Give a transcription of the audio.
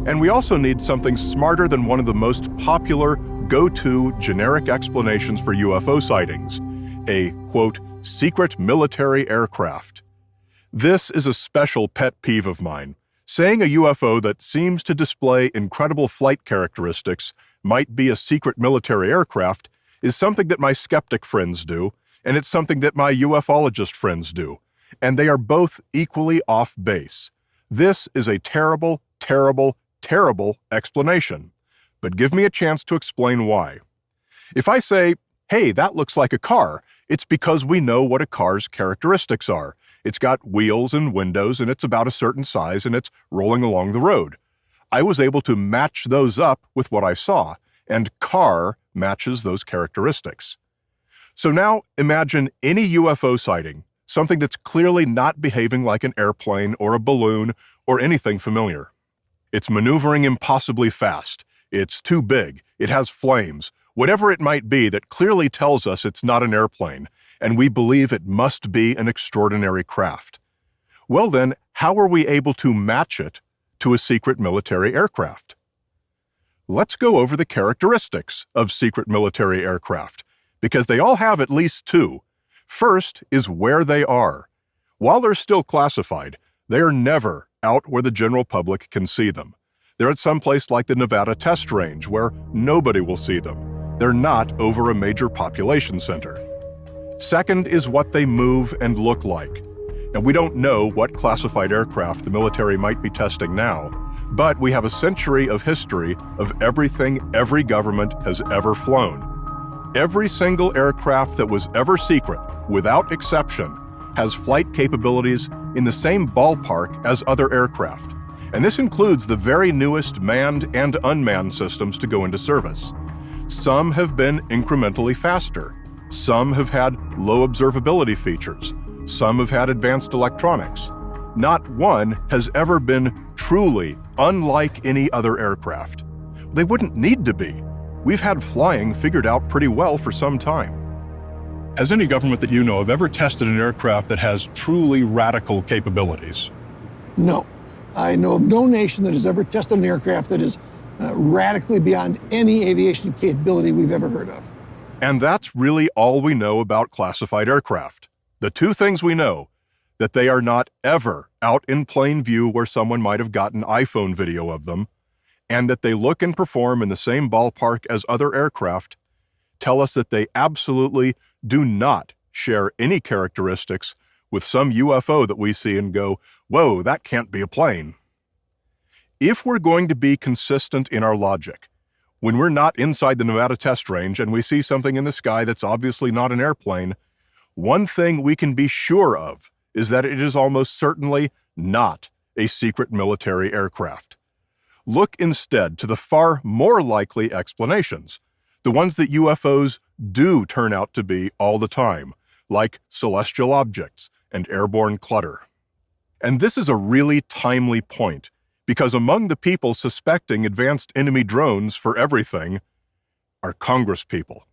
And we also need something smarter than one of the most popular go-to generic explanations for UFO sightings, a, quote, secret military aircraft. This is a special pet peeve of mine. Saying a UFO that seems to display incredible flight characteristics might be a secret military aircraft is something that my skeptic friends do, and it's something that my ufologist friends do, and they are both equally off base. This is a terrible, terrible, terrible explanation, but give me a chance to explain why. If I say, hey, that looks like a car, it's because we know what a car's characteristics are. It's got wheels and windows, and it's about a certain size, and it's rolling along the road. I was able to match those up with what I saw, and car matches those characteristics. So now imagine any UFO sighting, something that's clearly not behaving like an airplane or a balloon or anything familiar. It's maneuvering impossibly fast. It's too big. It has flames. Whatever it might be that clearly tells us it's not an airplane, and we believe it must be an extraordinary craft. Well then, how are we able to match it to a secret military aircraft? Let's go over the characteristics of secret military aircraft, because they all have at least two. First is where they are. While they're still classified, they are never out where the general public can see them. They're at some place like the Nevada test range where nobody will see them. They're not over a major population center. Second is what they move and look like. And we don't know what classified aircraft the military might be testing now, but we have a century of history of everything every government has ever flown. Every single aircraft that was ever secret, without exception, has flight capabilities in the same ballpark as other aircraft. And this includes the very newest manned and unmanned systems to go into service. Some have been incrementally faster. Some have had low observability features. Some have had advanced electronics. Not one has ever been truly unlike any other aircraft. They wouldn't need to be. We've had flying figured out pretty well for some time. Has any government that you know of ever tested an aircraft that has truly radical capabilities? No. I know of no nation that has ever tested an aircraft that is radically beyond any aviation capability we've ever heard of. And that's really all we know about classified aircraft. The two things we know, that they are not ever out in plain view where someone might have gotten iPhone video of them, and that they look and perform in the same ballpark as other aircraft, tell us that they absolutely do not share any characteristics with some UFO that we see and go, whoa, that can't be a plane. If we're going to be consistent in our logic, when we're not inside the Nevada test range and we see something in the sky that's obviously not an airplane, one thing we can be sure of is that it is almost certainly not a secret military aircraft. Look instead to the far more likely explanations, the ones that UFOs do turn out to be all the time, like celestial objects and airborne clutter. And this is a really timely point, because among the people suspecting advanced enemy drones for everything are Congress people.